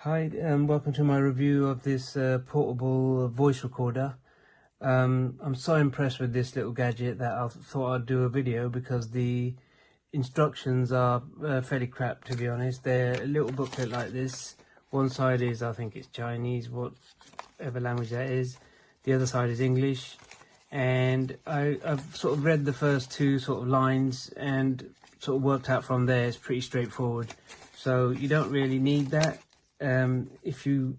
Hi, welcome to my review of this portable voice recorder. I'm so impressed with this little gadget that I thought I'd do a video because the instructions are fairly crap, to be honest. They're a little booklet like this. One side is, I think it's Chinese, whatever language that is. The other side is English. And I've sort of read the first two sort of lines and sort of worked out from there. It's pretty straightforward. So you don't really need that. If you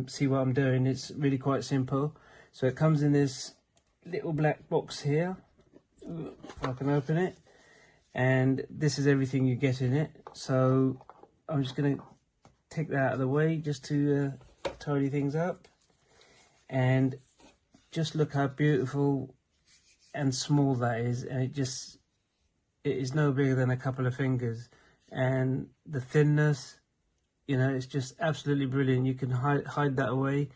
see what I'm doing, it's really quite simple. So it comes in this little black box here, if I can open it, and this is everything you get in it. So I'm just going to take that out of the way just to tidy things up, and just look how beautiful and small that is, and it is no bigger than a couple of fingers, and the thinness, you know, it's just absolutely brilliant. You can hide that away,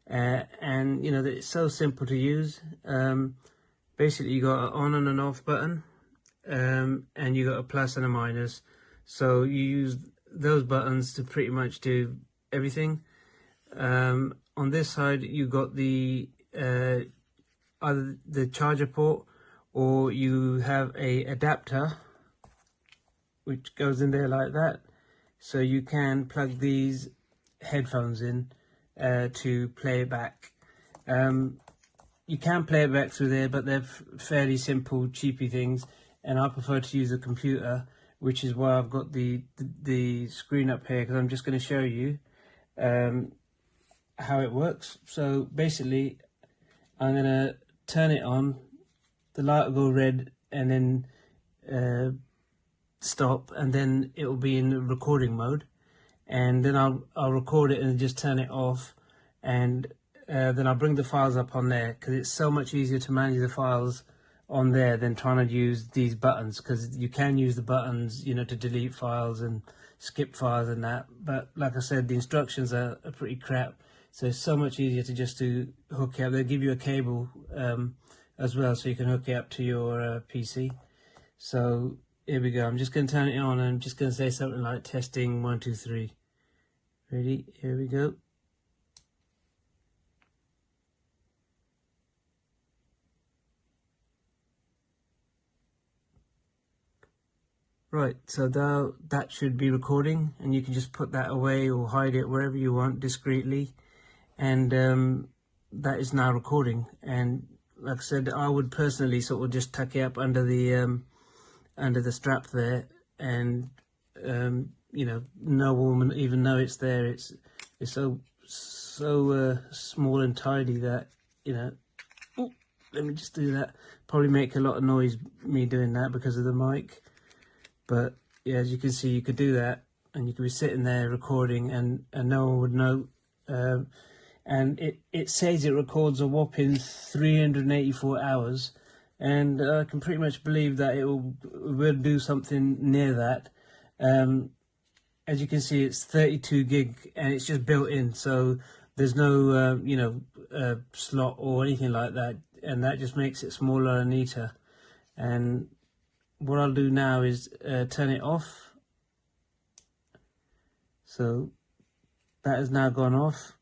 and you know, it's so simple to use. Basically, you got an on and an off button, and you got a plus and a minus. So you use those buttons to pretty much do everything. On this side, you got the either the charger port, or you have a adapter which goes in there like that. So you can plug these headphones in to play it back. You can play it back through there, but they're fairly simple, cheapy things, and I prefer to use a computer, which is why I've got the screen up here, because I'm just going to show you how it works. So basically, I'm going to turn it on, the light will go red, and then stop, and then it will be in recording mode, and then I'll record it and just turn it off, and then I'll bring the files up on there, because it's so much easier to manage the files on there than trying to use these buttons, because you can use the buttons, you know, to delete files and skip files and that, but like I said, the instructions are pretty crap. So it's so much easier to just to hook it up. They'll give you a cable as well, so you can hook it up to your PC. So here we go. I'm just going to turn it on, and I'm just going to say something like testing 1 2 3. Ready? Here we go. Right, so that should be recording, and you can just put that away or hide it wherever you want discreetly, and that is now recording. And like I said, I would personally sort of just tuck it up under the strap there, and you know, no one even know it's there. It's so small and tidy that, you know. Ooh, let me just do that. Probably make a lot of noise me doing that because of the mic, but yeah, as you can see, you could do that, and you could be sitting there recording, and no one would know. And it says it records a whopping 384 hours, and I can pretty much believe that it will do something near that. As you can see, it's 32 gig, and it's just built in, so there's no you know, slot or anything like that, and that just makes it smaller and neater. And what I'll do now is turn it off. So that has now gone off,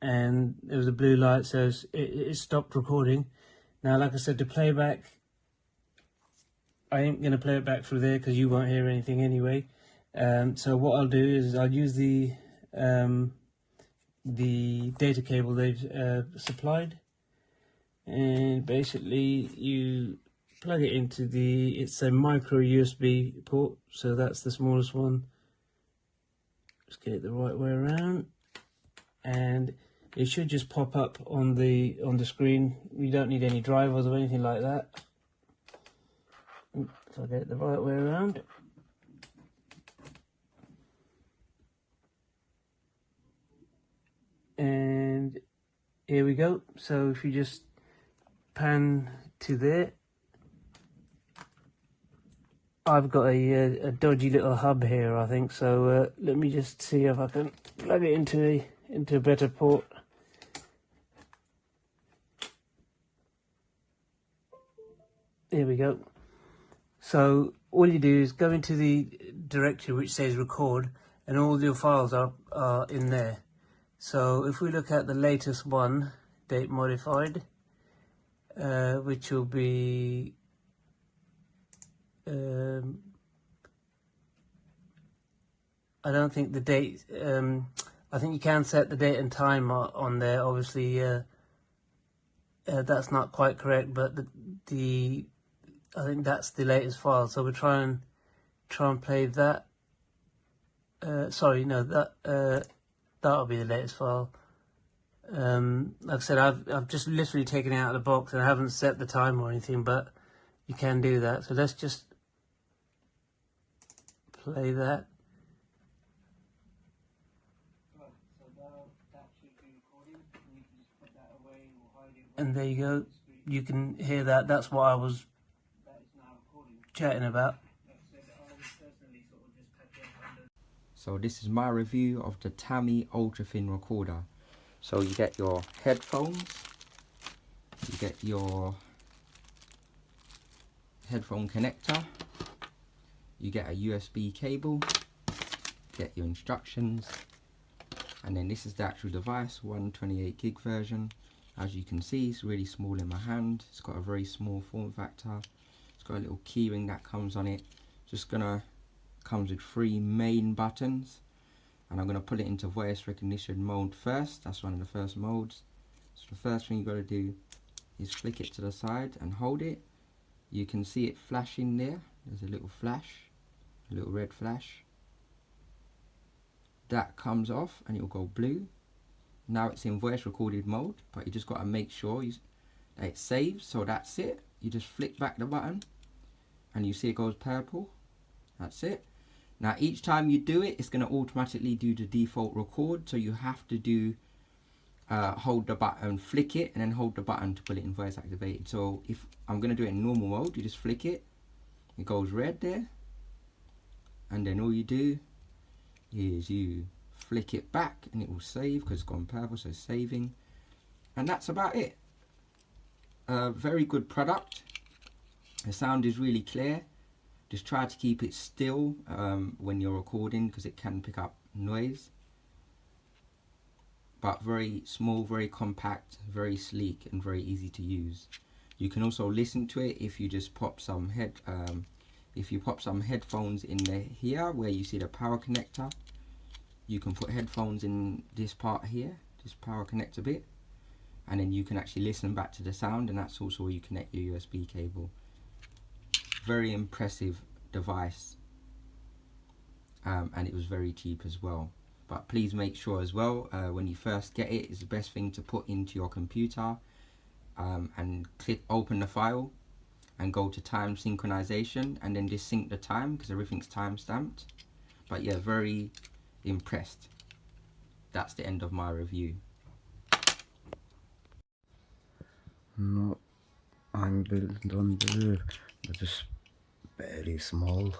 and there was a blue light, so it stopped recording. Now, like I said, to play back, I ain't going to play it back through there because you won't hear anything anyway. So what I'll do is I'll use the data cable they've supplied, and basically you plug it into it's a micro USB port, so that's the smallest one. Just get it the right way around, and it should just pop up on the screen. You don't need any drivers or anything like that. So I get it the right way around. And here we go. So if you just pan to there, I've got a dodgy little hub here, I think. So let me just see if I can plug it into a better port. There we go. So all you do is go into the directory which says record, and all your files are in there. So if we look at the latest one, date modified, which will be I don't think the date, I think you can set the date and time on there. Obviously that's not quite correct, but the I think that's the latest file. So we'll try and play that. Sorry, no, that'll be the latest file. Like I said, I've just literally taken it out of the box and I haven't set the time or anything, but you can do that. So let's just play that. And there you go. You can hear that. That's what I was chatting about. So this is my review of the Tam88 ultra thin recorder. So you get your headphones, you get your headphone connector, you get a USB cable, get your instructions, and then this is the actual device, 128 gig version. As you can see, it's really small in my hand. It's got a very small form factor. It's got a little keyring that comes on it. Comes with 3 main buttons, and I'm gonna put it into voice recognition mode first. That's one of the first modes. So the first thing you gotta do is flick it to the side and hold it. You can see it flashing there. There's a little flash, a little red flash. That comes off and it will go blue. Now it's in voice recorded mode, but you just got to make sure that it saves. So that's it. You just flick back the button and you see it goes purple. That's it. Now each time you do it, it's going to automatically do the default record. So you have to do hold the button, flick it, and then hold the button to put it in voice activated. So if I'm going to do it in normal mode, you just flick it. It goes red there. And then all you do is you flick it back and it will save because it's gone purple, so it's saving. And that's about it. Very good product. The sound is really clear. Just try to keep it still when you're recording because it can pick up noise. But very small, very compact, very sleek and very easy to use. You can also listen to it if you just pop some headphones in there here where you see the power connector. You can put headphones in this part here, this power connector bit, and then you can actually listen back to the sound, and that's also where you connect your USB cable. Very impressive device, and it was very cheap as well. But please make sure as well, when you first get it, it's the best thing to put into your computer and open the file and go to time synchronization and then just sync the time because everything's time stamped. But yeah, very impressed. That's the end of my review. No, I don't believe that is very small,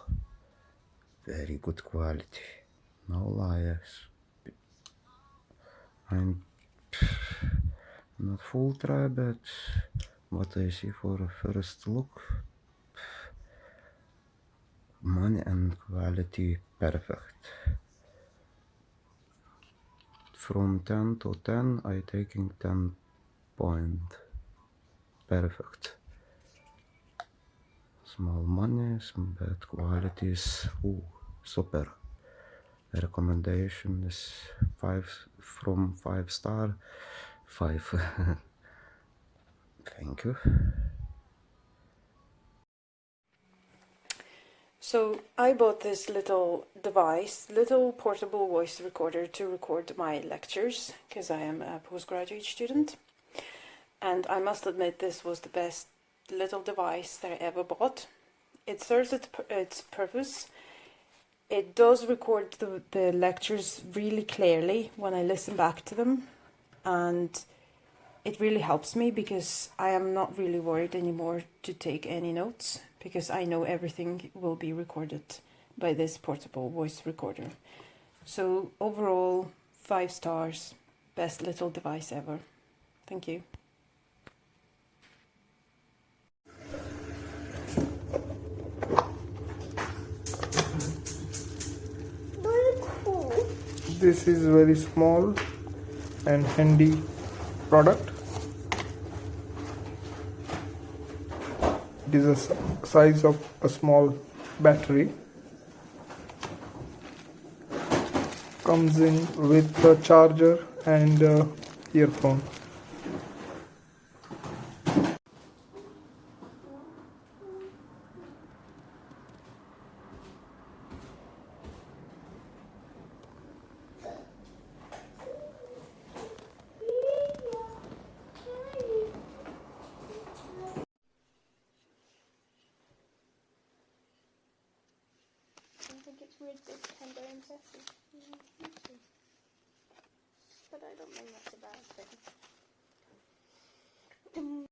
very good quality. No lies. I'm not full try, but what I see for a first look, money and quality perfect. From 10 to 10, I taking 10 point. Perfect. Small money, some bad qualities. Ooh, super. Recommendation is 5 from 5 star. 5. Thank you. So I bought this little device, little portable voice recorder to record my lectures because I am a postgraduate student. And I must admit this was the best little device that I ever bought. It serves its purpose. It does record the lectures really clearly when I listen back to them, and it really helps me because I am not really worried anymore to take any notes because I know everything will be recorded by this portable voice recorder. So overall, 5 stars, best little device ever. Thank you. Very cool. This is very small and handy product. It is a size of a small battery. Comes in with a charger and earphone. I think it's weird this tender and sassy. But I don't think that's a bad thing.